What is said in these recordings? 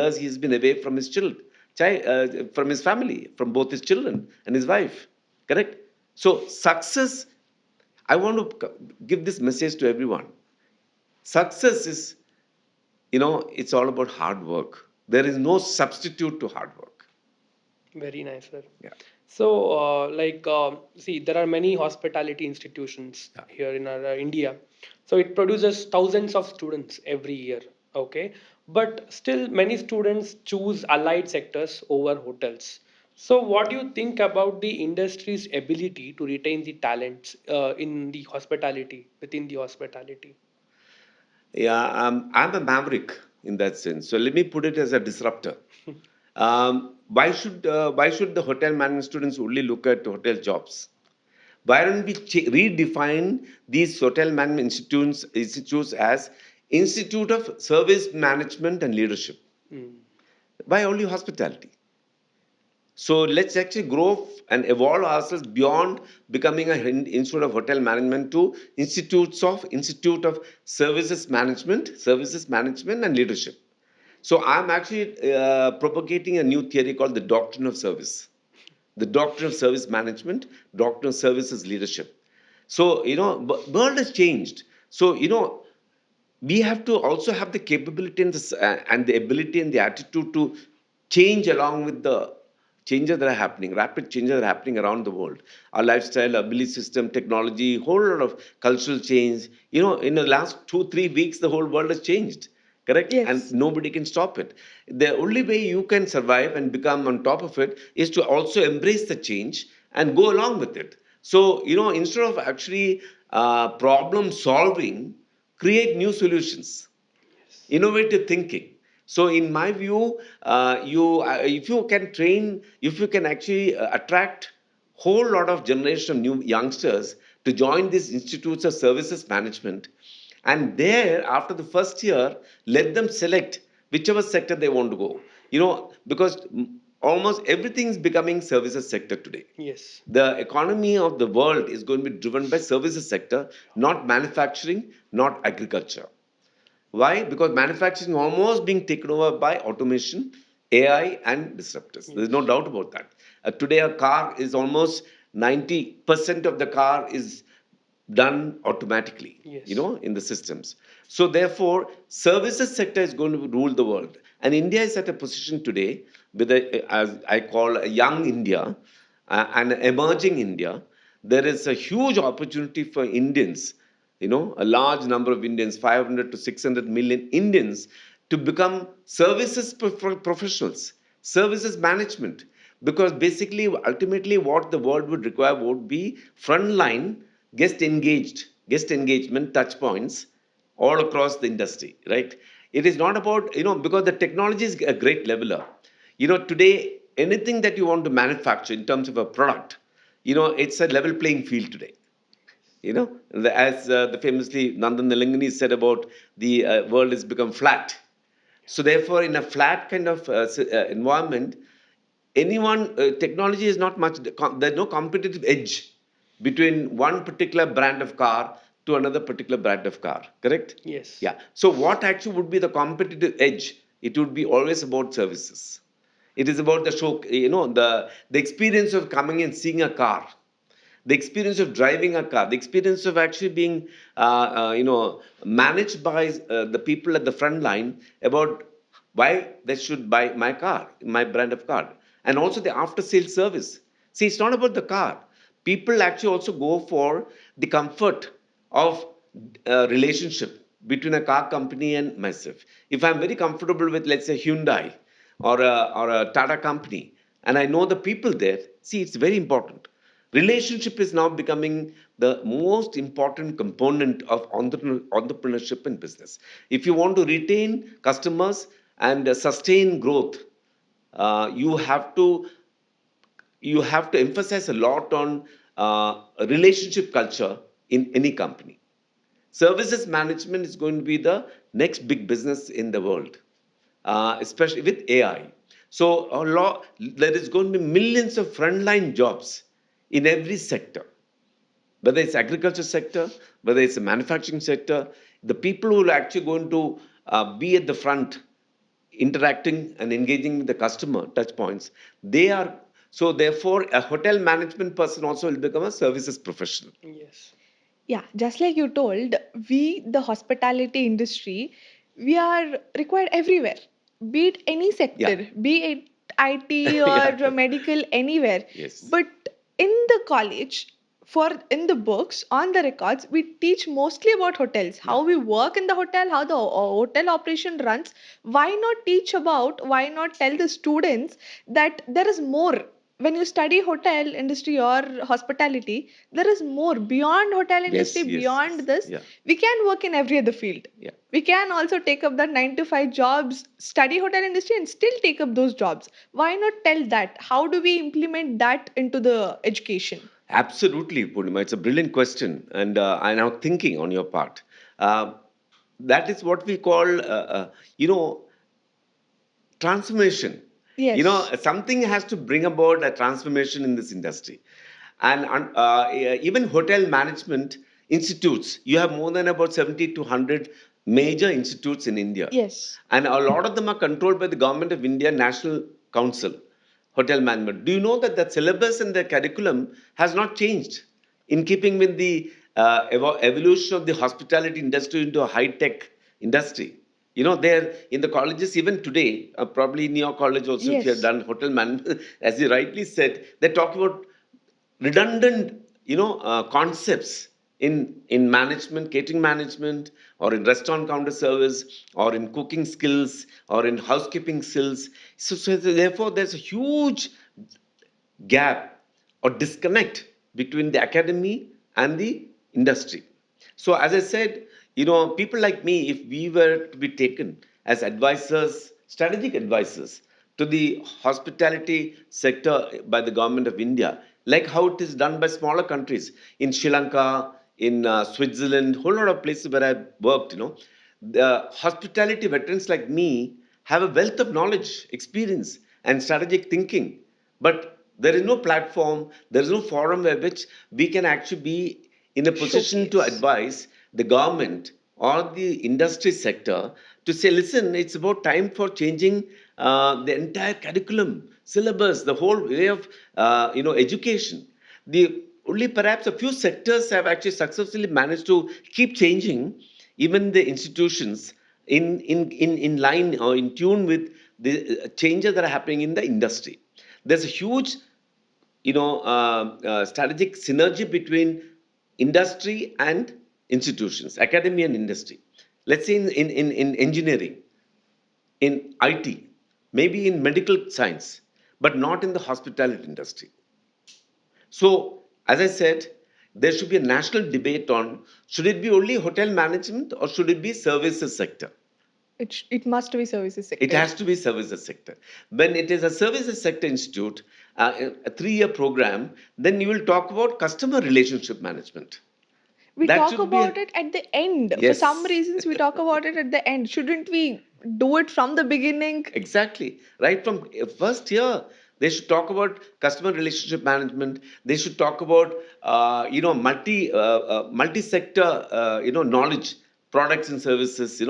years he's been away from his from his family, from both his children and his wife. Correct? So success, I want to give this message to everyone. Success is, it's all about hard work. There is no substitute to hard work. Very nice, sir. Yeah. So, see, there are many hospitality institutions Yeah. here in our, India. So it produces thousands of students every year. Okay, but still many students choose allied sectors over hotels. So, what do you think about the industry's ability to retain the talents in the hospitality within the hospitality? Yeah, I'm a maverick in that sense. So let me put it as a disruptor. Why should the hotel management students only look at hotel jobs? Why don't we redefine these hotel management institutes as Institute of Service Management and Leadership? Mm. Why only hospitality? So let's actually grow and evolve ourselves beyond becoming an institute of hotel management to Institute of Services Management and Leadership. So I'm actually propagating a new theory called the doctrine of service, the doctrine of service management, doctrine of services leadership. So world has changed. So we have to also have the capability and the ability and the attitude to change along with the changes that are happening, rapid changes that are happening around the world. Our lifestyle, our belief system, technology, whole lot of cultural change. In the last 2 3 weeks, the whole world has changed. Correct? And Yes. nobody can stop it. The only way you can survive and become on top of it is to also embrace the change and go along with it. So, instead of actually problem solving, create new solutions, innovative thinking. So in my view, if you can actually attract whole lot of generation of new youngsters to join these institutes of services management, and there after the first year let them select whichever sector they want to go, because almost everything is becoming services sector today. Yes. The economy of the world is going to be driven by services sector, not manufacturing, not agriculture. Why? Because manufacturing is almost being taken over by automation, AI, and disruptors. There's no Yes. doubt about that. Today, a car is almost 90% of the car is done automatically, Yes. in the systems. So therefore, services sector is going to rule the world. And India is at a position today with as I call a young India, an emerging India. There is a huge opportunity for Indians, a large number of Indians, 500 to 600 million Indians, to become services professionals, services management. Because basically, ultimately, what the world would require would be frontline guest engagement touch points all across the industry, right? It is not about, because the technology is a great leveler. Today, anything that you want to manufacture in terms of a product, it's a level playing field today. As the famously Nandan Nilangani said about the world has become flat. So therefore, in a flat kind of environment, technology is not much. There's no competitive edge between one particular brand of car to another particular brand of car. Correct? Yes. Yeah. So what actually would be the competitive edge? It would be always about services. It is about the show, the experience of coming and seeing a car, the experience of driving a car, the experience of actually being, managed by the people at the front line about why they should buy my car, my brand of car, and also the after sales service. See, it's not about the car. People actually also go for the comfort of relationship between a car company and myself. If I'm very comfortable with, let's say, Hyundai or a Tata company, and I know the people there, see, it's very important. Relationship is now becoming the most important component of entrepreneurship and business. If you want to retain customers and sustain growth, uh, you have to you have to emphasize a lot on relationship culture in any company. Services management is going to be the next big business in the world, especially with AI. So there is going to be millions of frontline jobs in every sector, whether it's agriculture sector, whether it's a manufacturing sector. The people who are actually going to be at the front interacting and engaging with the customer touch points, they are, so therefore a hotel management person also will become a services professional. Yes. Yeah, just like you told, we, the hospitality industry, we are required everywhere, be it any Yeah. sector, be it IT Yeah. or medical, anywhere. Yes. But in the college, for in the books, on the records, we teach mostly about hotels, Yeah. how we work in the hotel, how the hotel operation runs. Why not teach about, why not tell the students that there is more? When you study hotel industry or hospitality, there is more beyond hotel industry, Yes. Yes. beyond Yes. this. Yeah. We can work in every other field. Yeah. We can also take up that 9 to 5 jobs, study hotel industry and still take up those jobs. Why not tell that? How do we implement that into the education? Absolutely, Purnima. It's a brilliant question, and I'm now thinking on your part. Uh, that is what we call, you know, transformation. Yes. Something has to bring about a transformation in this industry. And even hotel management institutes, you have more than about 70 to 100 major institutes in India. Yes. And a lot of them are controlled by the Government of India National Council, Hotel Management. Do you know that the syllabus and the curriculum has not changed in keeping with the evolution of the hospitality industry into a high-tech industry? There in the colleges, even today, probably in your college also, if you have Yes. done hotel management, as you rightly said, they talk about redundant, concepts in management, catering management, or in restaurant counter service, or in cooking skills, or in housekeeping skills. So therefore, there's a huge gap or disconnect between the academy and the industry. So, as I said, people like me, if we were to be taken as advisors, strategic advisors to the hospitality sector by the government of India, like how it is done by smaller countries in Sri Lanka, in Switzerland, whole lot of places where I worked, the hospitality veterans like me have a wealth of knowledge, experience, and strategic thinking, but there is no platform, there is no forum where which we can actually be in a position to Showcase. advise the government or the industry sector to say, listen, it's about time for changing the entire curriculum, syllabus, the whole way of education. The only perhaps a few sectors have actually successfully managed to keep changing, even the institutions in line or in tune with the changes that are happening in the industry. There's a huge, strategic synergy between industry and institutions, academy and industry. Let's say in engineering, in IT, maybe in medical science, but not in the hospitality industry. So, as I said, there should be a national debate on should it be only hotel management or should it be services sector? It must be services It sector. has to be services sector. When it is a services sector institute, a 3-year program, then you will talk about customer relationship management. We That talk should be about it at the end. For some yes. reasons, we talk about it at the end. Shouldn't we do it from the beginning? Exactly. Right from first year, they should talk about customer relationship management. They should talk about multi-sector knowledge, products and services.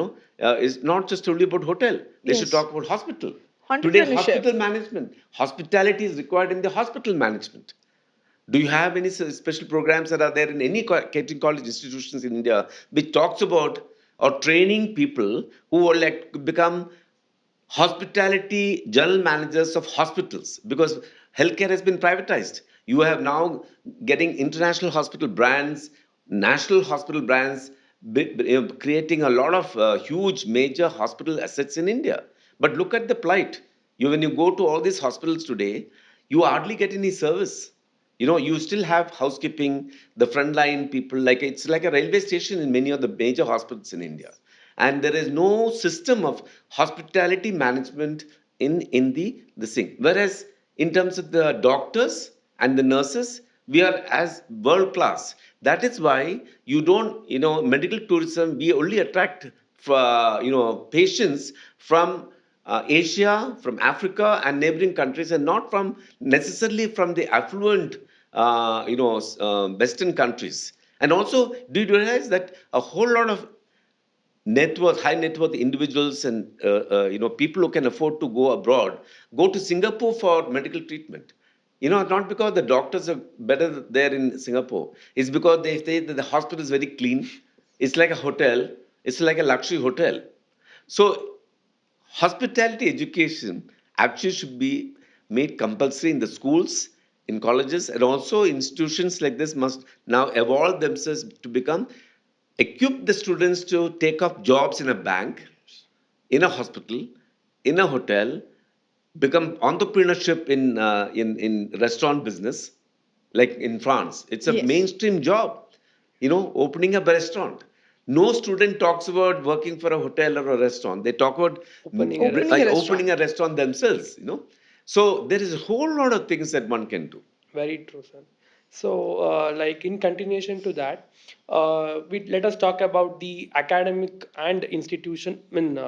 Is not just only about hotel. They should Yes. talk about hospital. Today, Entrepreneurship. hospital management, hospitality is required in the hospital management. Do you have any special programs that are there in any catering college institutions in India which talks about or training people who will like become hospitality general managers of hospitals, because healthcare has been privatized. You have now getting international hospital brands, national hospital brands, creating a lot of huge major hospital assets in India. But look at the plight. When you go to all these hospitals today, you hardly get any service. You still have housekeeping, the frontline people, like it's like a railway station in many of the major hospitals in India. And there is no system of hospitality management in the thing. Whereas in terms of the doctors and the nurses, we are as world class. That is why you don't, medical tourism, we only attract patients from Asia, from Africa, and neighboring countries, and not from necessarily from the affluent, Western countries. And also, do you realize that a whole lot of high net worth individuals and people who can afford to go abroad go to Singapore for medical treatment. Not because the doctors are better there in Singapore. It's because they say that the hospital is very clean. It's like a hotel. It's like a luxury hotel. So hospitality education actually should be made compulsory in the schools, in colleges, and also institutions like this must now evolve themselves to become equip the students to take up jobs in a bank, in a hospital, in a hotel, become entrepreneurship in restaurant business, like in France. It's a Yes. mainstream job, opening a restaurant. No student talks about working for a hotel or a restaurant. They talk about Opening a Opening a restaurant. opening a restaurant. restaurant themselves. So there is a whole lot of things that one can do. Very true, sir. So, like in continuation to that, we let us talk about the academic and institution. I mean,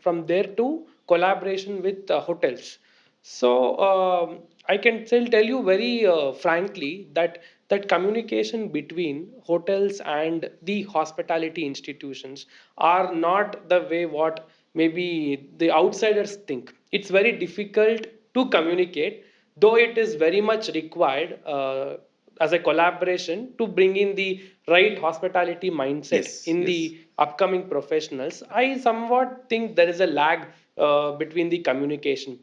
from there to collaboration with hotels. So, I can still tell you very frankly that communication between hotels and the hospitality institutions are not the way what maybe the outsiders think. It's very difficult to communicate, though it is very much required as a collaboration to bring in the right hospitality mindset Yes, in yes, the upcoming professionals. I somewhat think there is a lag between the communication.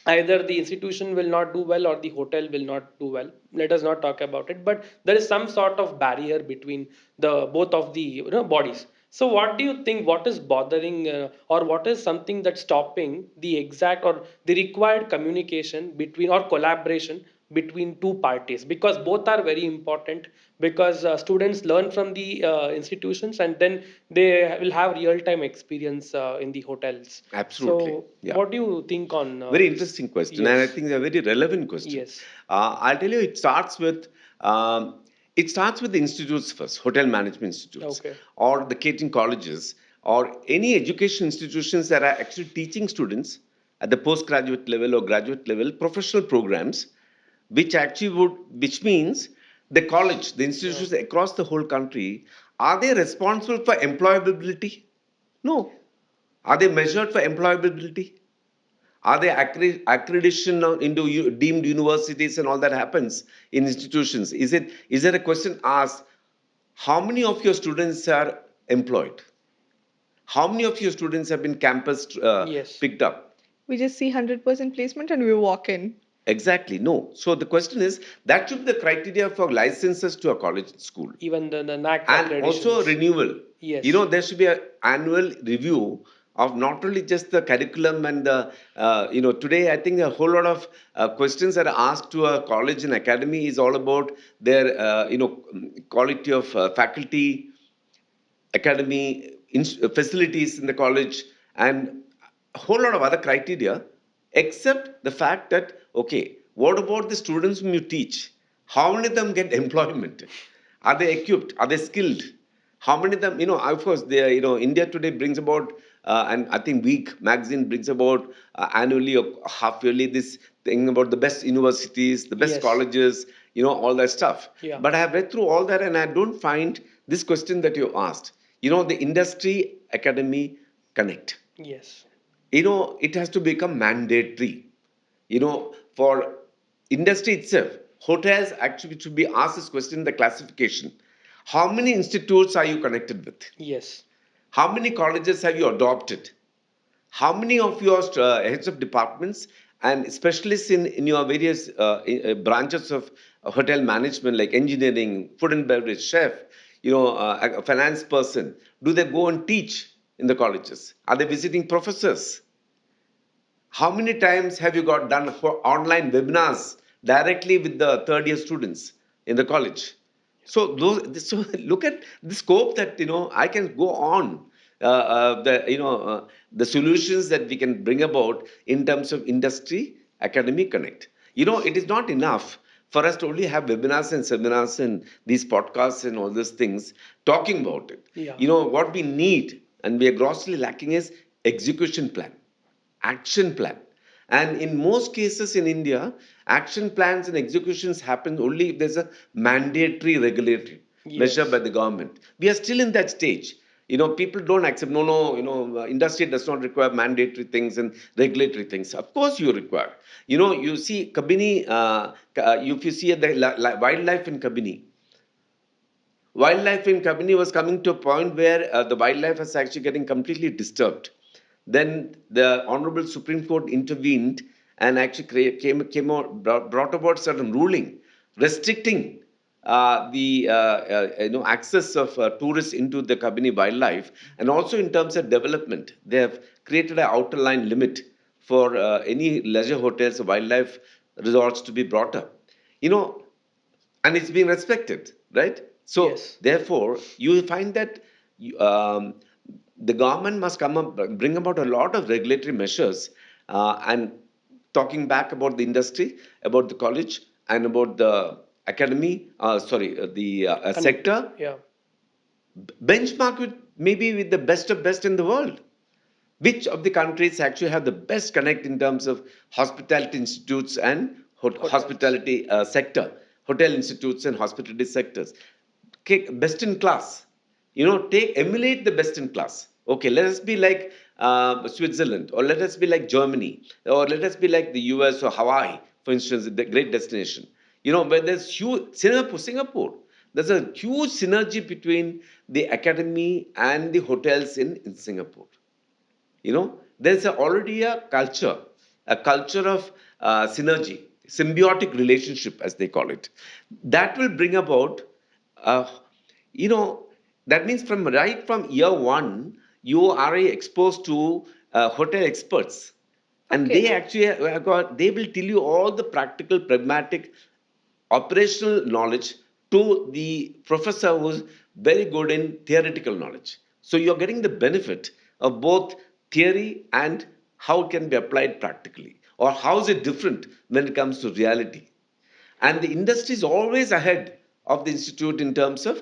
Either the institution will not do well or the hotel will not do well. Let us not talk about it, but there is some sort of barrier between the both of the bodies. So what do you think, what is bothering or what is something that's stopping the exact or the required communication between or collaboration between two parties, because both are very important, because students learn from the institutions and then they will have real time experience in the hotels. absolutely. So Yeah. what do you think on Very this? interesting question, and I Yes, think a very relevant question. yes, I'll tell you, um, it starts with the institutes first, hotel management institutes, okay, or the catering colleges, or any education institutions that are actually teaching students at the postgraduate level or graduate level professional programs, which means the college, the yeah, institutions across the whole country, are they responsible for employability? No. Are they measured for employability? Are they accreditation into deemed universities and all that happens in institutions? Is there a question asked? How many of your students are employed? How many of your students have been campus yes, picked up? We just see 100% placement and we walk in. Exactly, no. So the question is that should be the criteria for licenses to a college school. even the NAC And also accreditations. renewal. Yes, There should be an annual review of not only just the curriculum and today I think a whole lot of questions that are asked to a college and academy is all about their quality of faculty, academy, facilities in the college, and a whole lot of other criteria, except the fact that, okay, what about the students whom you teach? How many of them get employment? Are they equipped? Are they skilled? How many of them, of course, India Today brings about, and I think Week magazine brings about annually or half yearly this thing about the best universities, the best yes, colleges, all that stuff. yeah, But I have read through all that and I don't find this question that you asked. The industry academy connect. yes, It has to become mandatory. For industry itself, hotels actually should be asked this question in the classification. How many institutes are you connected with? yes, How many colleges have you adopted? How many of your heads of departments and specialists in your various branches of hotel management, like engineering, food and beverage, chef, a finance person, do they go and teach in the colleges? Are they visiting professors? How many times have you got done for online webinars directly with the third year students in the college? So look at the scope that I can go on. The solutions that we can bring about in terms of industry academy connect. It is not enough for us to only have webinars and seminars and these podcasts and all these things talking about it. yeah, What we need and we are grossly lacking is execution plan, action plan. And in most cases in India, action plans and executions happen only if there's a mandatory regulatory measure by yes, the government. We are still in that stage. People don't accept, no, no, industry does not require mandatory things and regulatory things. Of course, you require. You see, Kabini, if you see the wildlife in Kabini, was coming to a point where the wildlife was actually getting completely disturbed. Then the Honorable Supreme Court intervened and actually came out, brought about certain ruling restricting the access of tourists into the Kabini wildlife, and also in terms of development, they have created an outer line limit for any leisure hotels or wildlife resorts to be brought up. You know, and it's being respected, right? So Yes. therefore, you will find that the government must come up, bring about a lot of regulatory measures, and talking back about the industry, about the college, and about the academy, the Connect. sector, Yeah. benchmark with maybe with the best of best in the world. Which of the countries actually have the best connect in terms of hospitality institutes and Hotels. hospitality sector, hotel institutes and hospitality sectors? Okay, best in class. Take emulate the best in class. Okay, let us be like Switzerland, or let us be like Germany, or let us be like the US or Hawaii, for instance, the great destination. Where there's huge Singapore. There's a huge synergy between the academy and the hotels in Singapore. There's already a culture of synergy, symbiotic relationship, as they call it, that will bring about, uh, you know, that means from year one, you are exposed to hotel experts, and Okay. they will tell you all the practical, pragmatic, operational knowledge to the professor who's very good in theoretical knowledge. So you're getting the benefit of both theory and how it can be applied practically, or how is it different when it comes to reality. And the industry is always ahead of the institute in terms of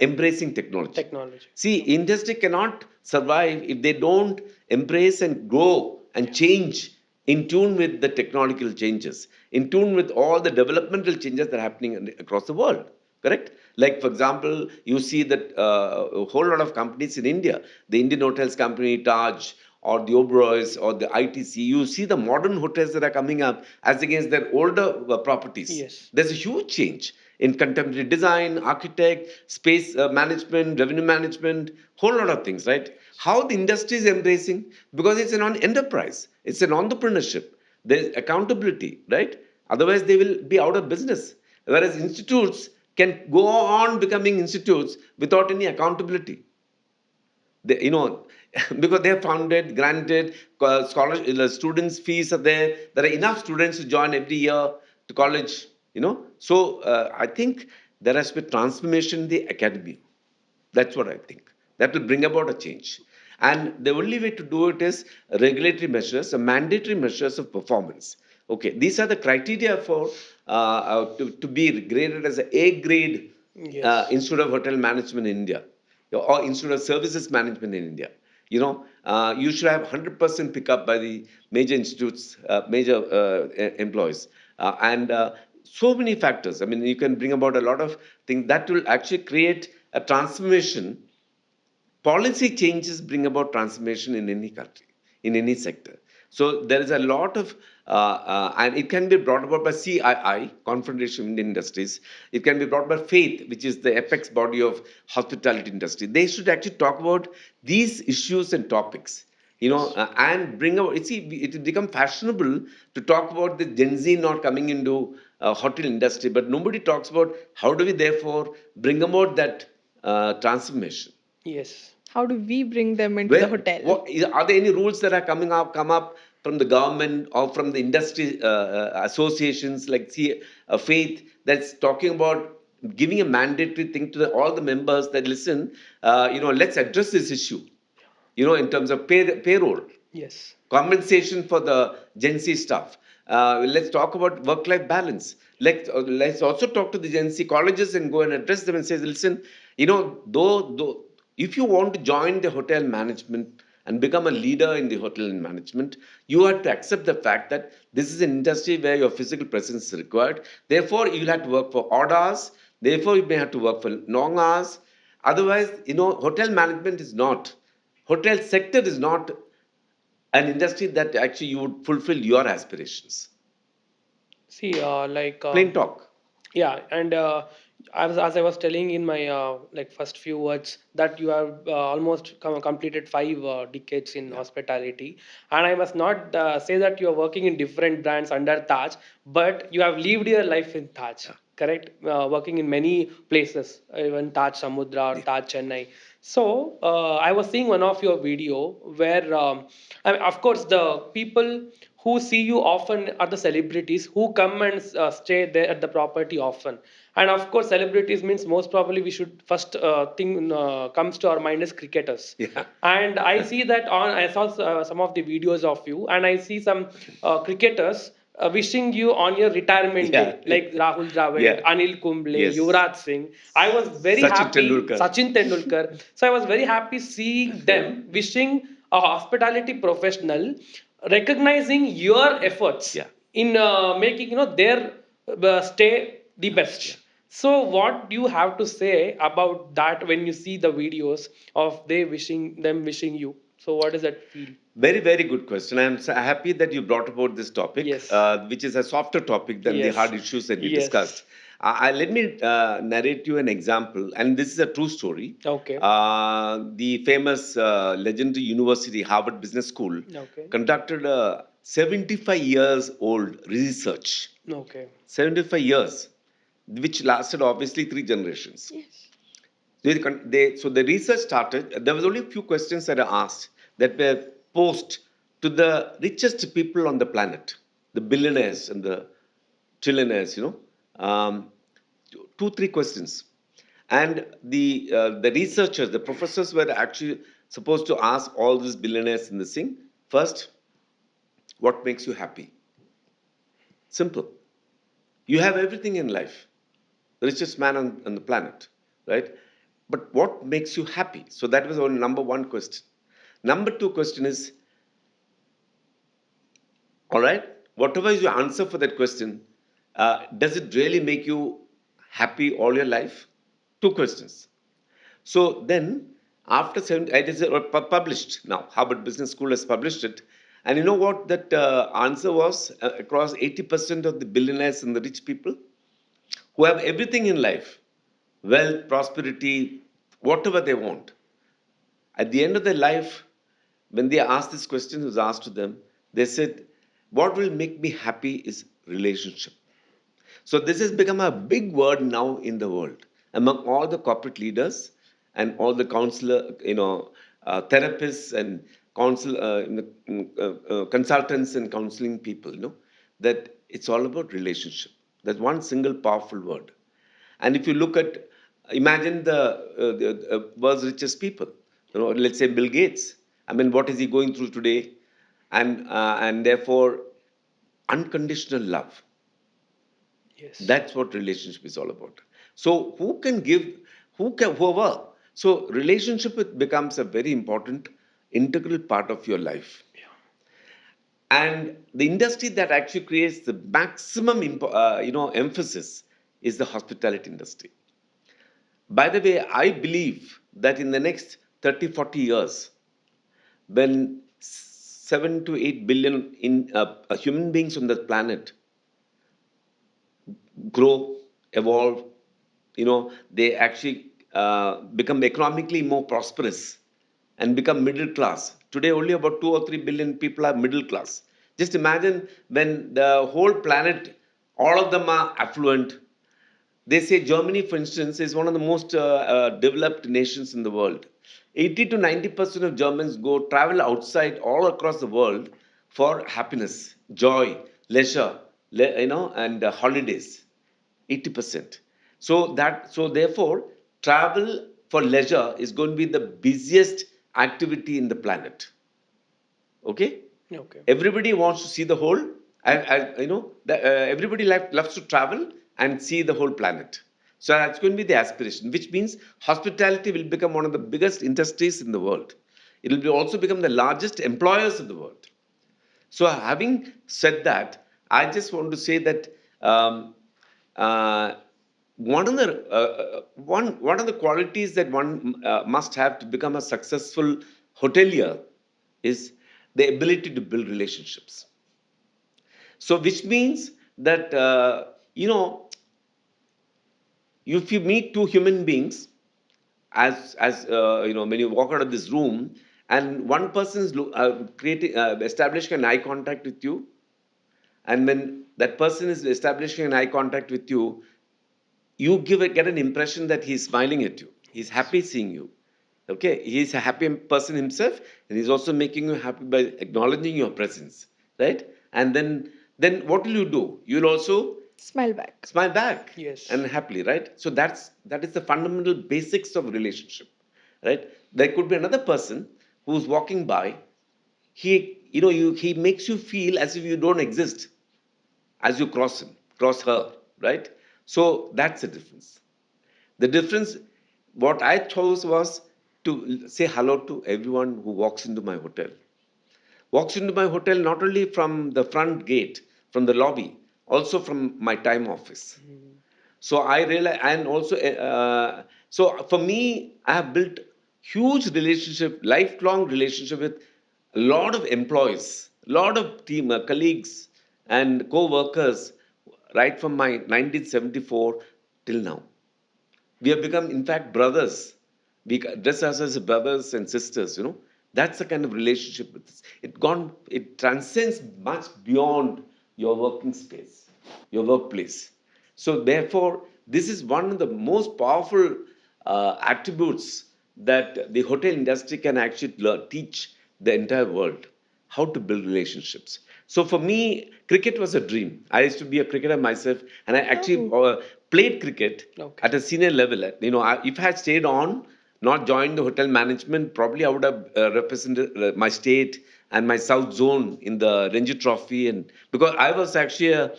embracing technology. Technology. See, industry cannot survive if they don't embrace and grow and change in tune with the technological changes, in tune with all the developmental changes that are happening across the world. Correct? Like, for example, you see that a whole lot of companies in India, the Indian Hotels Company, Taj, or the Oberoi's, or the ITC, you see the modern hotels that are coming up as against their older properties. Yes. There's a huge change in contemporary design, architect, space management, revenue management, whole lot of things, right? How the industry is embracing, because it's an enterprise, it's an entrepreneurship, there's accountability, right? Otherwise, they will be out of business. Whereas institutes can go on becoming institutes without any accountability. Because they are founded, granted, scholars, the students' fees are there. There are enough students to join every year to college. So I think there has to be transformation in the academy. That's what I think. That will bring about a change. And the only way to do it is regulatory measures, mandatory measures of performance. Okay, these are the criteria for to be graded as an A grade Yes. Institute of Hotel Management in India, or Institute of Services Management in India. You should have 100% pickup by the major institutes, major employees, and so many factors. I mean, you can bring about a lot of things that will actually create a transformation. Policy changes bring about transformation in any country, in any sector. So there is a lot of, and it can be brought about by CII, Confederation of Indian Industries. It can be brought by Faith, which is the apex body of hospitality industry. They should actually talk about these issues and topics, Yes. and bring about. See, it will become fashionable to talk about the Gen Z not coming into hotel industry, but nobody talks about how do we therefore bring about that transformation. Yes. How do we bring them into the Where hotel? are there any rules that are come up from the government or from the industry associations like Faith, that's talking about giving a mandatory thing to all the members that listen. Let's address this issue. In terms of payroll, Yes. compensation for the Gen Z stuff. Let's talk about work-life balance. Let's also talk to the Gen Z colleges and go and address them and say, listen, though, if you want to join the hotel management and become a leader in the hotel management, you have to accept the fact that this is an industry where your physical presence is required. Therefore, you'll have to work for odd hours. Therefore, you may have to work for long hours. Otherwise, hotel management is not, hotel sector is not an industry that actually you would fulfill your aspirations. See, Plain talk. yeah, and as I was telling in my like first few words that you have almost completed 5 decades in Yeah. hospitality, and I must not say that you are working in different brands under Taj, but you have lived your life in Taj. Yeah. Correct, working in many places, even Taj Samudra or Yeah. Taj Chennai. So I was seeing one of your video where, I mean, of course, the people who see you often are the celebrities who come and stay there at the property often. And of course, celebrities means most probably we should first thing comes to our mind is cricketers. Yeah. And I see that on I saw some of the videos of you, and I see some cricketers wishing you on your retirement Yeah. day, like Rahul Dravid, Yeah. Anil Kumble, Yes. Yuvraj Singh. I was very Sachin happy, Tendulkar. Sachin Tendulkar. So I was very happy seeing them wishing a hospitality professional recognizing your efforts Yeah. in making their stay the Yeah. best. So what do you have to say about that when you see the videos of they wishing you? So what does that feel? Very, very good question. I'm so happy that you brought about this topic, Yes. which is a softer topic than the Yes. hard issues that we discussed. Yes. Let me narrate you an example, and this is a true story. Okay. The famous legendary university, Harvard Business School, Okay. conducted a 75 years old research. Okay. 75 years, which lasted obviously 3 generations. Yes. So the research started. There was only a few questions that are asked that were posed to the richest people on the planet, the billionaires and the trillionaires. Two, three questions, and the researchers, the professors were actually supposed to ask all these billionaires in this thing. First, what makes you happy? Simple. You have everything in life, the richest man on the planet, right? But what makes you happy? So that was our number one question. Number two question is, all right, whatever is your answer for that question, does it really make you happy all your life? Two questions. So then, after seven, it is published now. Harvard Business School has published it, and you know what that answer was across 80% of the billionaires and the rich people who have everything in life, wealth, prosperity, whatever they want. At the end of their life, when they asked this question, it was asked to them, they said, what will make me happy is relationship. So this has become a big word now in the world among all the corporate leaders and all the counselor, therapists and consultants and counseling people. That it's all about relationship. That's one single powerful word. And if you look at, imagine the world's richest people. Let's say Bill Gates. I mean, what is he going through today? And therefore, unconditional love. Yes. That's what relationship is all about. So who can give, whoever. So relationship becomes a very important integral part of your life. Yeah. And the industry that actually creates the maximum, emphasis is the hospitality industry. By the way, I believe that in the next 30, 40 years, when 7 to 8 billion human beings on the planet grow, evolve, they actually become economically more prosperous and become middle class. Today, only about 2 or 3 billion people are middle class. Just imagine when the whole planet, all of them are affluent. They say Germany, for instance, is one of the most developed nations in the world. 80 to 90% of Germans go travel outside all across the world for happiness, joy, leisure, and holidays. 80%. So therefore, travel for leisure is going to be the busiest activity in the planet. Okay? Okay. Everybody wants to see the whole. Everybody loves to travel and see the whole planet. So that's going to be the aspiration, which means hospitality will become one of the biggest industries in the world. It will also become the largest employers in the world. So having said that, I just want to say that um, uh, one of the qualities that one must have to become a successful hotelier is the ability to build relationships. So, which means that if you meet two human beings, when you walk out of this room, and one person is creating establishing an eye contact with you, and when that person is establishing an eye contact with you, you get an impression that he's smiling at you, he's happy seeing you. Okay, he's a happy person himself, and he's also making you happy by acknowledging your presence, right? And then what will you do? You'll also Smile back. smile back Yes. and happily, right? So that is the fundamental basics of relationship, right? There could be another person who's walking by. He makes you feel as if you don't exist as you cross him, cross her, right? So that's the difference. The difference, what I chose was to say hello to everyone who walks into my hotel. Walks into my hotel not only from the front gate, from the lobby, also from my time office. Mhm. So I realize, and also, so for me, I have built huge relationship, lifelong relationship with a lot of employees, a lot of team colleagues and co-workers, right from my 1974 till now. We have become, in fact, brothers. We dress us as brothers and sisters. That's the kind of relationship with this. It transcends much beyond your working space, your workplace. So, therefore, this is one of the most powerful attributes that the hotel industry can actually teach the entire world how to build relationships. So for me, cricket was a dream. I used to be a cricketer myself, and I actually Oh, played cricket Okay. at a senior level. If I had stayed on, not joined the hotel management, probably I would have represented my state and my south zone in the Ranji Trophy. And because I was actually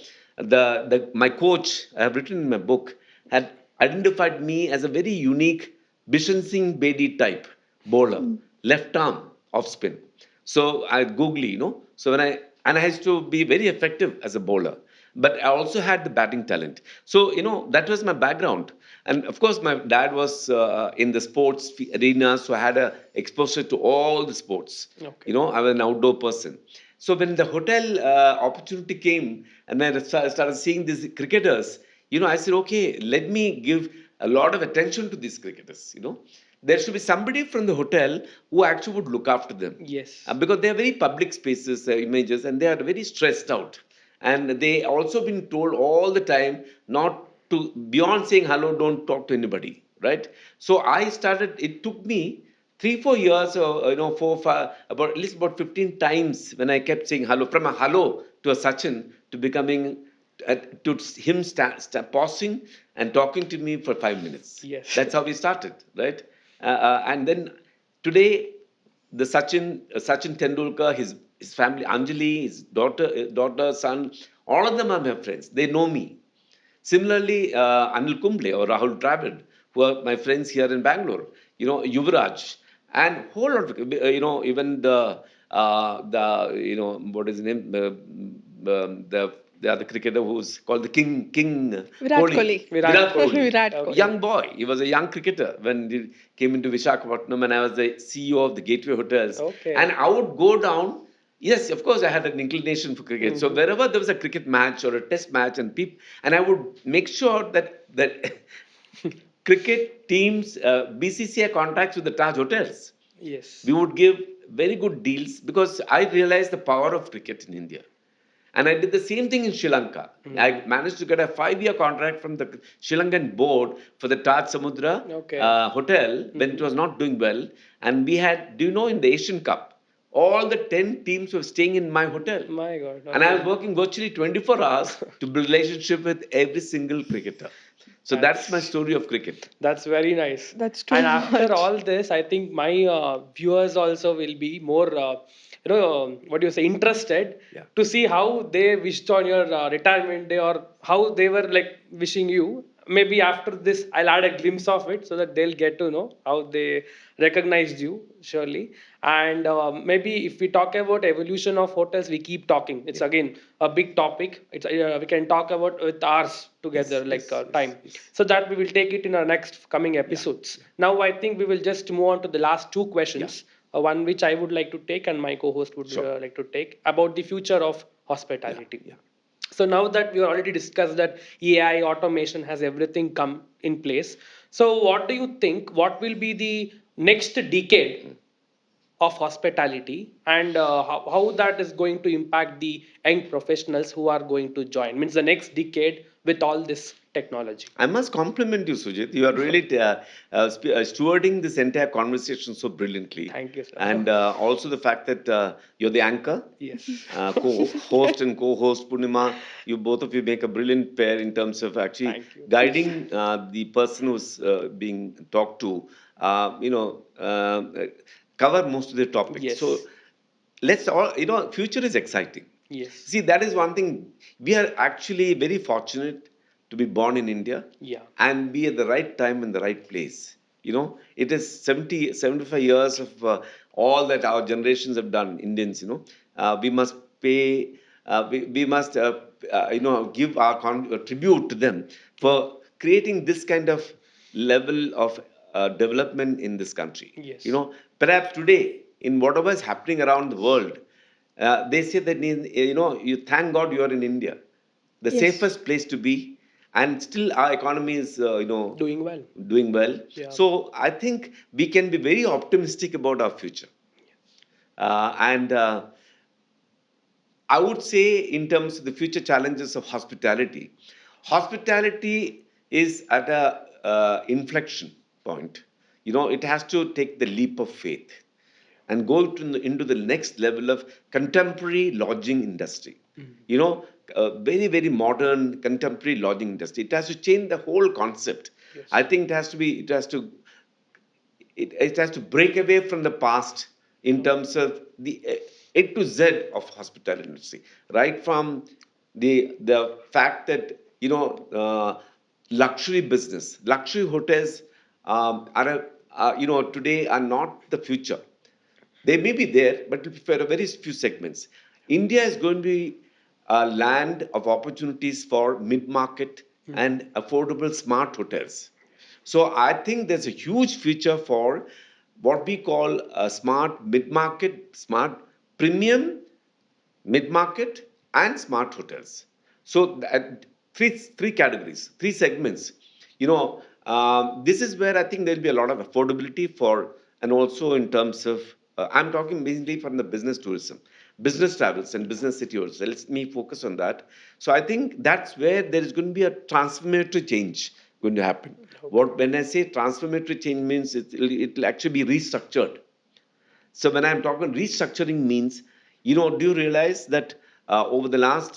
my coach, I have written in my book, had identified me as a very unique Bishan Singh Bedi type bowler, hmm. left arm off spin. So I googly, So I used to be very effective as a bowler, but I also had the batting talent. So that was my background, and of course my dad was in the sports arena, so I had a exposure to all the sports. Okay. I was an outdoor person. So when the hotel opportunity came, and I started seeing these cricketers, I said, okay, let me give a lot of attention to these cricketers. There should be somebody from the hotel who actually would look after them, Yes. because they are very public spaces, images, and they are very stressed out, and they also been told all the time not to, beyond saying hello, don't talk to anybody, right? So I started, it took me 3 4 years, or 4 5, about at least about 15 times, when I kept saying hello, from a hello to a Sachin, to becoming to him pausing and talking to me for 5 minutes. Yes. That's how we started, right? And then today, the Sachin Tendulkar, his family, Anjali, his daughter, son, all of them are my friends. They know me. Similarly, Anil Kumble or Rahul Dravid, who are my friends here in Bangalore, Yuvraj, and whole lot of, even what is his name, the other cricketer who's called the King Virat Kohli, Kohli. Virat Virat Kohli. Kohli, Virat Kohli. Okay. young boy. He was a young cricketer when he came into Visakhapatnam, and I was the CEO of the Gateway Hotels. And Okay. I would go down. Yes, of course, I had an inclination for cricket. So Hmm. wherever there was a cricket match or a test match, and I would make sure that cricket teams, BCCI contacts with the Taj hotels. We Yes. would give very good deals, because I realized the power of cricket in India. And I did the same thing in Sri Lanka. I Hmm. managed to get a 5 year contract from the Sri Lankan board for the Taj Samudra Okay. hotel when it Hmm. was not doing well. And we had, do you know, in the Asian Cup, all the 10 teams were staying in my hotel. My God. And I was Okay. working virtually 24 hours to build relationship with every single cricketer. So that's my That's story of cricket. that's very nice. That's too And after much. all this, I think my viewers also will be more, what do you say, interested Yeah. to see how they wished on your retirement day, or how they were like wishing you. maybe after this I'll add a glimpse of it so that they'll get to know how they recognized you, surely. And maybe if we talk about evolution of hotels, we keep talking. It's again a big topic. It's we can talk about with hours together, Yes, like yes, yes, time. yes. So that we will take it in our next coming Yeah, episodes. yeah, Now I think we will just move on to the last two yeah. questions. One which I would like to take and my co-host would Sure. like to take about the future of Yeah, hospitality. yeah. So now that we already discussed that AI automation has everything come in place. So what do you think? What will be the next decade of hospitality, and how that is going to impact the young professionals who are going to join? Means the next decade with all this technology. I must compliment you, Sujit. You are really stewarding this entire conversation so brilliantly. Thank you, sir. And also the fact that you're the anchor, Yes. co-host and co-host Purnima, you both of you make a brilliant pair in terms of actually Thank you. guiding the person who's being talked to, cover most of the topics. So Yes. let's all, future is exciting. Yes. See, that is one thing. We are actually very fortunate to be born in India Yeah. and be at the right time in the right place. It is 75 years of all that our generations have done, Indians. We must pay, we must, give our tribute to them Yeah. for creating this kind of level of development in this country. Yes. Perhaps today, in whatever is happening around the world, they say that you thank God you are in India, the Yes. safest place to be, and still our economy is Doing well. doing well. Yeah. So I think we can be very optimistic about our future. And I would say, in terms of the future challenges of hospitality, hospitality is at a inflection point. It has to take the leap of faith and go into the next level of contemporary lodging industry. Mhm. You know, very very modern contemporary lodging industry. It has to change the whole concept. I Yes. think it has to break away from the past in Okay. terms of the A to Z of hospitality industry, right from the fact that luxury business, luxury hotels today are not the future. They may be there, but for a very few segments. India is going to be a land of opportunities for mid-market Mm. and affordable smart hotels. So I think there's a huge future for what we call a smart mid-market, smart premium mid-market, and smart hotels. So three categories, three segments. This is where I think there'll be a lot of affordability for, and also in terms of, I'm talking mainly from the business tourism, business travels, and business city also. Let me focus on that. So I think that's where there is going to be a transformative change going to happen. Okay. What when I say transformative change means it'll actually be restructured. So when I'm talking restructuring means, do you realize that over the last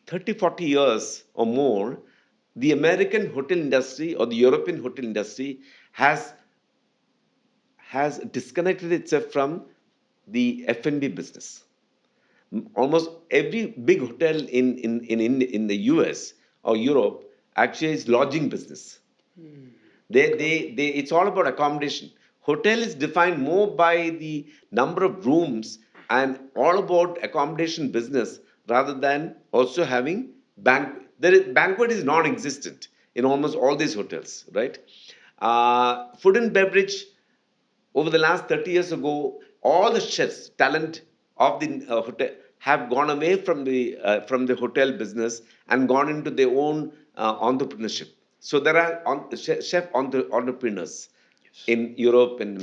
30, 40 years or more, the American hotel industry or the European hotel industry has disconnected itself from the F&B business. Almost every big hotel in the US or Europe actually is lodging business. Mm. Okay. It's all about accommodation. Hotel is defined more by the number of rooms and all about accommodation business rather than also having banquet is non-existent in almost all these hotels, right? Food and beverage over the last 30 years ago, all the chefs, talent of the hotel have gone away from the hotel business and gone into their own entrepreneurship. So there are chef entrepreneurs Yes. in Europe and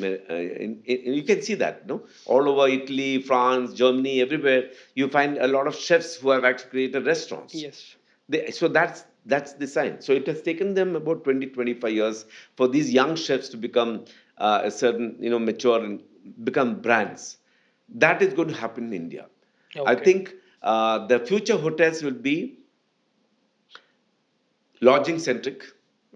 you can see that, no, all over Italy, France, Germany, everywhere you find a lot of chefs who have actually created restaurants. Yes. So that's the sign. So it has taken them about 20-25 years for these young chefs to become a certain, mature and become brands. That is going to happen in India. I Okay. think the future hotels will be lodging centric.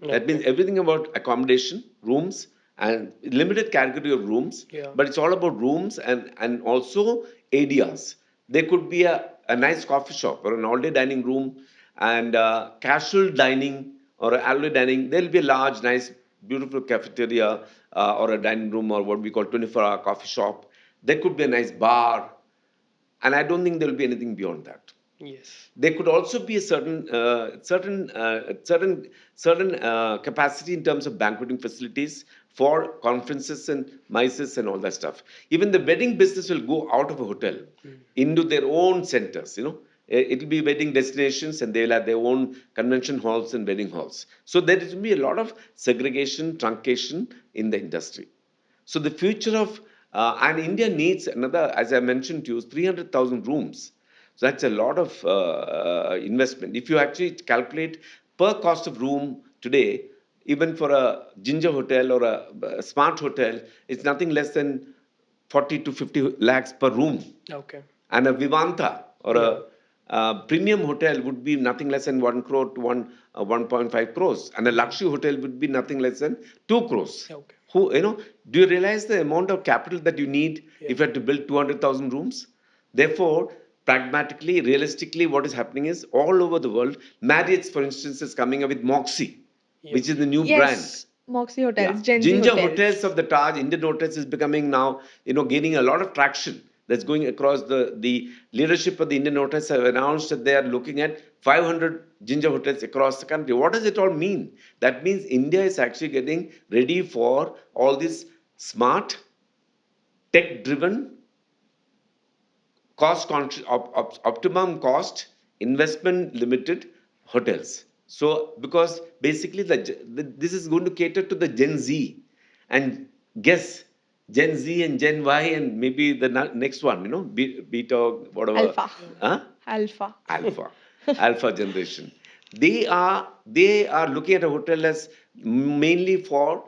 That means Okay. everything about accommodation, rooms, and limited category of rooms, Yeah. but it's all about rooms and also areas. There could be a nice coffee shop or an all day dining room and casual dining or a alloy dining, there'll be a large, nice, beautiful cafeteria or a dining room or what we call 24-hour coffee shop. There could be a nice bar, and I don't think there will be anything beyond that. Yes. There could also be a certain capacity in terms of banqueting facilities for conferences and mices and all that stuff. Even the wedding business will go out of a hotel Mm. into their own centers. It will be wedding destinations, and they'll have their own convention halls and wedding halls. So there will be a lot of segregation, truncation in the industry. So the future of and India needs another, as I mentioned to you, 300,000 rooms. So that's a lot of investment. If you actually calculate per cost of room today, even for a Ginger hotel or a smart hotel, it's nothing less than 40 to 50 lakhs per room. Okay. And a Vivanta or Yeah. a premium hotel would be nothing less than 1 crore to 1.5 crores. And a luxury hotel would be nothing less than 2 crores. Okay. Do you realize the amount of capital that you need Yeah. if you had to build 200,000 rooms? Therefore, pragmatically, realistically, what is happening is all over the world, Marriott's, for instance, is coming up with Moxie, Yep. which is the new brand. Yes, Moxie Yeah, Hotels, Gen Z Ginger Hotels Hotels. of the Taj, Indian Hotels is becoming now, gaining a lot of traction. That's going across the leadership of the Indian Hotels have announced that they are looking at 500 Ginger Hotels across the country. What does it all mean? That means India is actually getting ready for all these smart, tech-driven optimum cost investment limited hotels. So because basically this is going to cater to the Gen Z, and guess Gen Z and Gen Y and maybe the next one, beta, whatever, Alpha. huh? Alpha. Alpha, Alpha generation. They are looking at a hotel as mainly for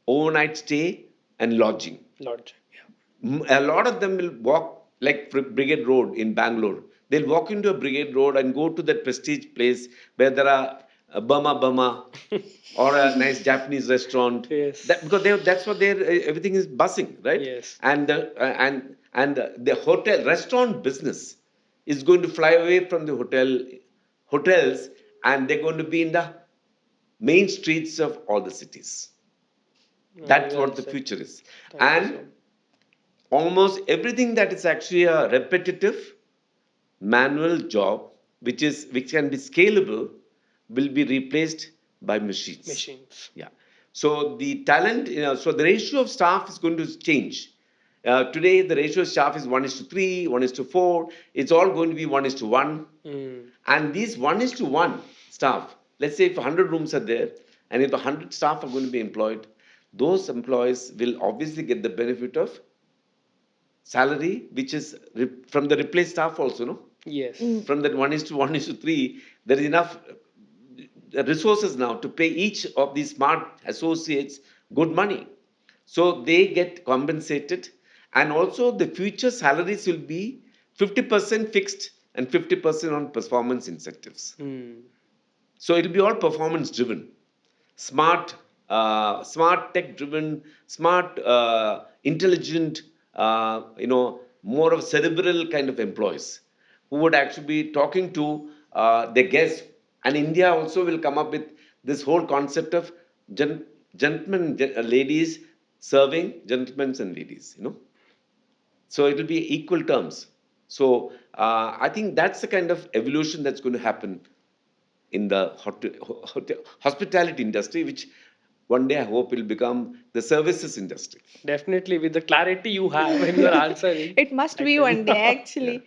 overnight stay and lodging. Lodge. Yeah. A lot of them will walk like Brigade Road in Bangalore. They'll walk into a Brigade Road and go to that prestige place where there are a Burma or a nice Japanese restaurant. Yes. That's what their everything is buzzing, right? Yes. And the hotel restaurant business is going to fly away from the hotels, and they're going to be in the main streets of all the cities. That's Well what the said. future is. Thank you And so. almost everything that is actually a repetitive manual job, which can be scalable, will be replaced by machines. Machines. Yeah. So the talent, so the ratio of staff is going to change. Today the ratio of staff is 1:3, 1:4. It's all going to be 1:1. Mm. And these 1:1 staff, let's say if 100 rooms are there, and if 100 staff are going to be employed, those employees will obviously get the benefit of salary, which is from the replaced staff also, no? Yes. Mm. From that 1:1:3, there is enough resources now to pay each of these smart associates good money. So they get compensated, and also the future salaries will be 50% fixed and 50% on performance incentives. Mm. So it'll be all performance driven, smart tech driven, smart, intelligent, more of cerebral kind of employees who would actually be talking to their guests. And India also will come up with this whole concept of gentlemen, ladies serving gentlemen and ladies. So it will be equal terms. So I think that's the kind of evolution that's going to happen in the hospitality industry, which one day I hope will become the services industry. Definitely, with the clarity you have when you are answering, It must I be can. one day, Yeah. actually.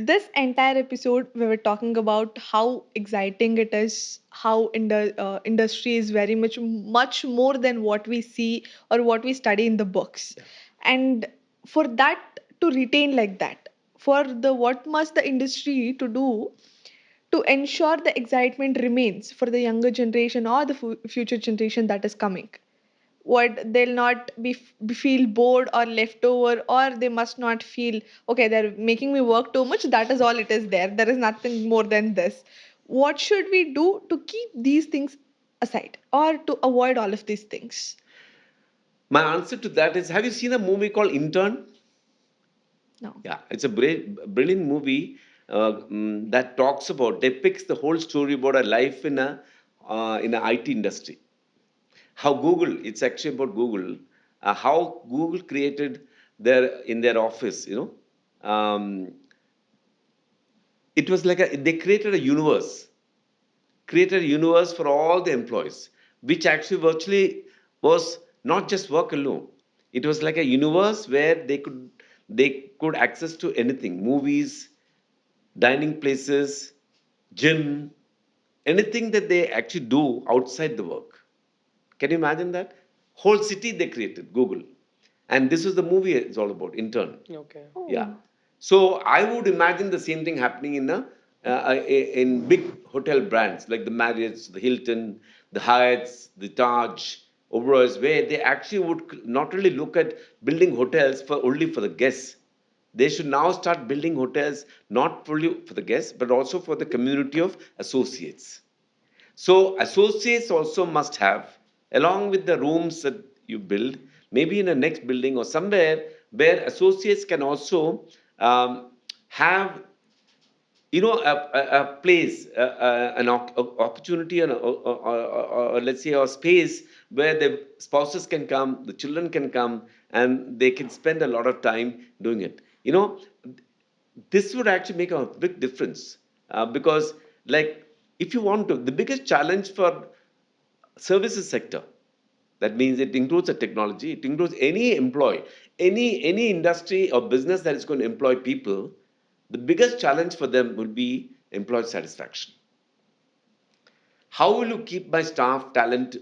This entire episode, we were talking about how exciting it is, how industry is very much, much more than what we see or what we study in the books. Yeah. And for that to retain like that, for the what must the industry to do to ensure the excitement remains for the younger generation or the future generation that is coming, what they'll not be feel bored or left over, or they must not feel okay they're making me work too much, that is all it is, there is nothing more than this. What should we do to keep these things aside or to avoid all of these things? My answer to that is, have you seen a movie called Intern? No. Yeah, it's a brilliant movie that talks about, depicts the whole story about a life in a in the IT industry. How Google, it's actually about Google, how Google created their in their office, it was like they created a universe for all the employees, which actually virtually was not just work alone. It was like a universe where they could access to anything, movies, dining places, gym, anything that they actually do outside the work. Can you imagine that? Whole city they created, Google. And this is the movie it's all about, intern. Okay. Yeah. Oh, So I would imagine the same thing happening in big hotel brands like the Marriott's, the Hilton, the Hyatt's, the Taj, Oberoi's, where they actually would not really look at building hotels for only for the guests. They should now start building hotels not only for the guests but also for the community of associates. So associates also must have, along with the rooms that you build, maybe in the next building or somewhere where associates can also have a place, opportunity, or let's say a space where the spouses can come, the children can come, and they can spend a lot of time doing it. This would actually make a big difference, because, like, if you want to, the biggest challenge for services sector, that means it includes a technology, it includes any employee, any industry or business that is going to employ people. The biggest challenge for them will be employee satisfaction. How will you keep my staff talent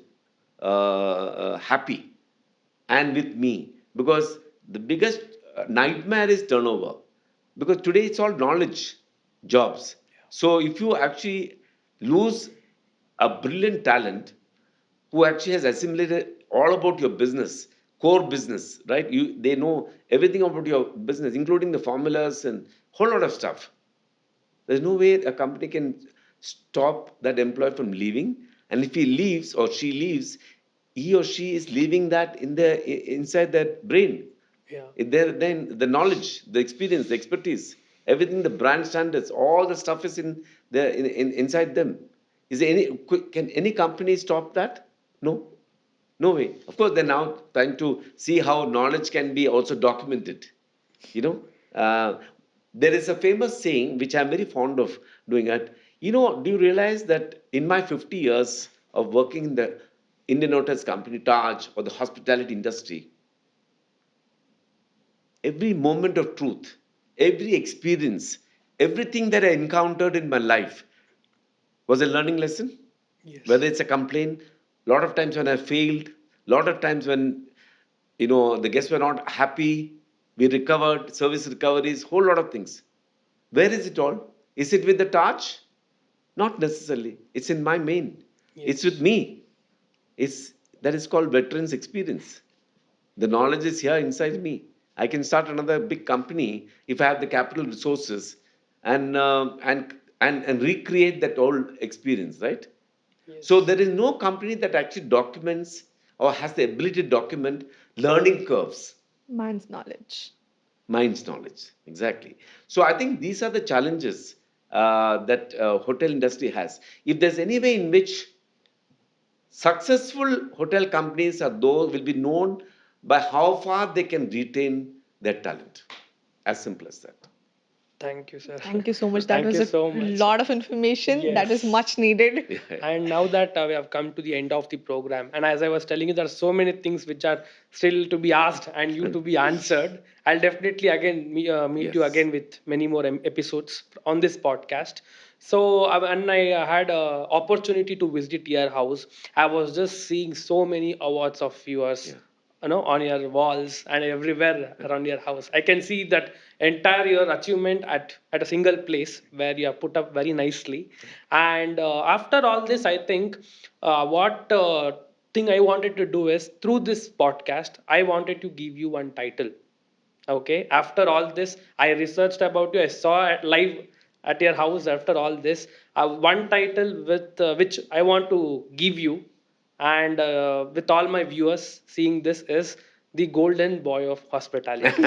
happy and with me? Because the biggest nightmare is turnover, because today it's all knowledge jobs. So if you actually lose a brilliant talent who actually has assimilated all about your business, core business, right? They know everything about your business, including the formulas and whole lot of stuff. There's no way a company can stop that employee from leaving. And if he leaves or she leaves, he or she is leaving that inside their brain. Yeah. Then the knowledge, the experience, the expertise, everything, the brand standards, all the stuff is inside them. Is there can any company stop that? No, no way. Of course, they're now trying to see how knowledge can be also documented. You know, there is a famous saying which I'm very fond of doing it. Do you realize that in my 50 years of working in the Indian Hotels Company, Taj, or the hospitality industry, every moment of truth, every experience, everything that I encountered in my life was a learning lesson. Whether Yes. it's a complaint, a lot of times when I failed, a lot of times when the guests were not happy, we recovered, service recoveries, whole lot of things. Where is it all? Is it with the Taj? Not necessarily. It's in my main. It's with Yes. me. It's that is called veterans experience. The knowledge is here inside me. I can start another big company if I have the capital resources, and recreate that old experience, right? So Yes. there is no company that actually documents or has the ability to document learning curves. man's knowledge. Minds knowledge, exactly. So I think these are the challenges that hotel industry has. If there's any way in which successful hotel companies are those will be known by how far they can retain their talent, as simple as that. Thank you, sir. Thank you so much. That Thank was you a so much. lot of information that is Yes. much needed. Yeah. And now that we have come to the end of the program, and as I was telling you, there are so many things which are still to be asked and you to be answered. I'll definitely again meet you Yes. again with many more episodes on this podcast. So when I had a opportunity to visit your house, I was just seeing so many awards of yours, Yeah. on your walls and everywhere around your house. I can see that entire your achievement at a single place where you have put up very nicely. And after all this, I think what thing I wanted to do is, through this podcast, I wanted to give you one title. Okay, after all this, I researched about you, I saw it live at your house. After all this, one title with which I want to give you, and with all my viewers seeing this, is the golden boy of hospitality.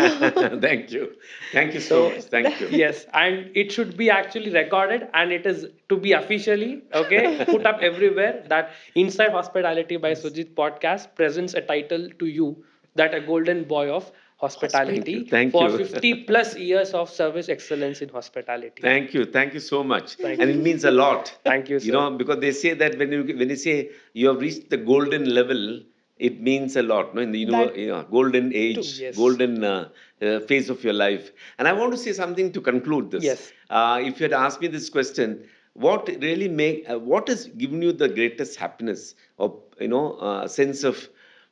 Thank you. Thank you so much. So Thank you. yes, and it should be actually recorded, and it is to be officially okay put up everywhere that Inside Hospitality by Sujit podcast presents a title to you, that a golden boy of Thank you. hospitality Thank for you. 50 plus years of service excellence in hospitality. Thank you. Thank you so much. Thank And it you. means a lot. Thank you, You sir. know, because they say that when you say you have reached the golden level, it means a lot. No, in the That golden too. age, Yes. golden phase of your life. And I want to say something to conclude this. Yes. If you had asked me this question, what has given you the greatest happiness or sense of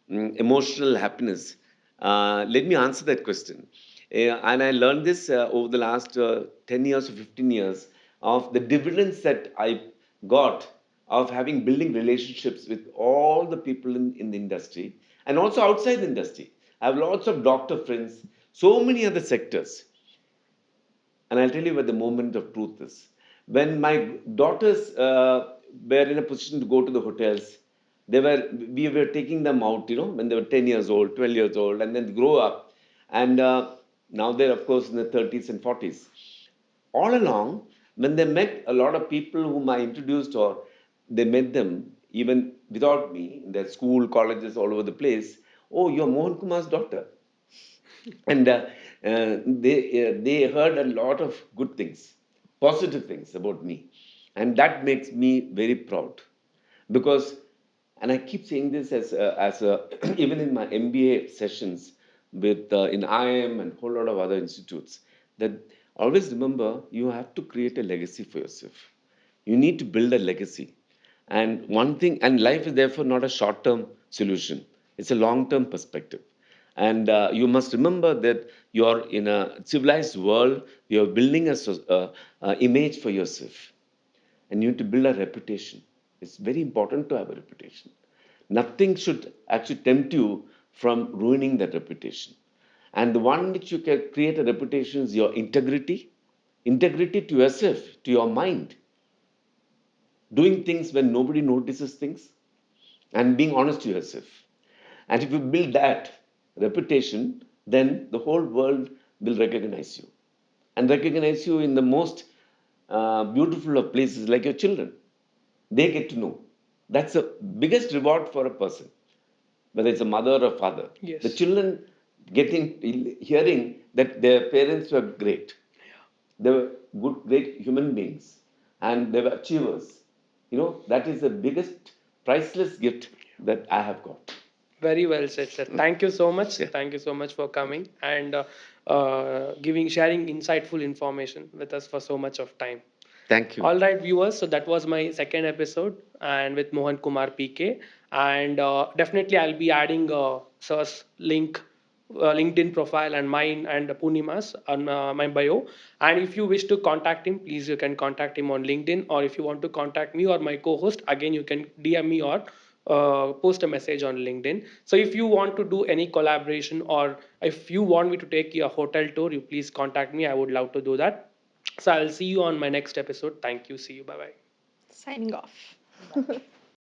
emotional happiness? Let me answer that question. And I learned this over the last 10 years or 15 years of the dividends that I got of having building relationships with all the people in the industry and also outside the industry. I have lots of doctor friends, so many other sectors. And I'll tell you where the moment of truth is. When my daughters were in a position to go to the hotels, we were taking them out, when they were 10 years old, 12 years old, and then grow up. And now they're, of course, in the 30s and 40s. All along, when they met a lot of people whom I introduced, or they met them even without me in their school, colleges, all over the place. Oh, you're Mohan Kumar's daughter. And they heard a lot of good things, positive things about me, and that makes me very proud because, and I keep saying this as a even in my MBA sessions with in IIM and whole lot of other institutes, that always remember you have to create a legacy for yourself. You need to build a legacy. And one thing, and life is therefore not a short term solution, it's a long term perspective. And you must remember that you're in a civilized world, you're building a image for yourself. And you need to build a reputation. It's very important to have a reputation. Nothing should actually tempt you from ruining that reputation. And the one which you can create a reputation is your integrity, integrity to yourself, to your mind, doing things when nobody notices things, and being honest to yourself. And if you build that reputation, then the whole world will recognize you and recognize you in the most beautiful of places, like your children. They get to know. That's the biggest reward for a person, whether it's a mother or father. The Yes. children hearing that their parents were great, they were good, great human beings, and they were achievers. That is the biggest, priceless gift that I have got. Very well said, sir. Thank you so much. Yeah. Thank you so much for coming and sharing insightful information with us for so much of time. Thank you. All right, viewers. So that was my second episode, and with Mohan Kumar PK, and definitely I'll be adding Sir's link, LinkedIn profile, and mine and Punima's on my bio. And if you wish to contact him, please you can contact him on LinkedIn, or if you want to contact me or my co-host, again you can DM me or post a message on LinkedIn. So if you want to do any collaboration, or if you want me to take your hotel tour, you please contact me. I would love to do that. So I'll see you on my next episode. Thank you. See you. Bye bye. Signing off.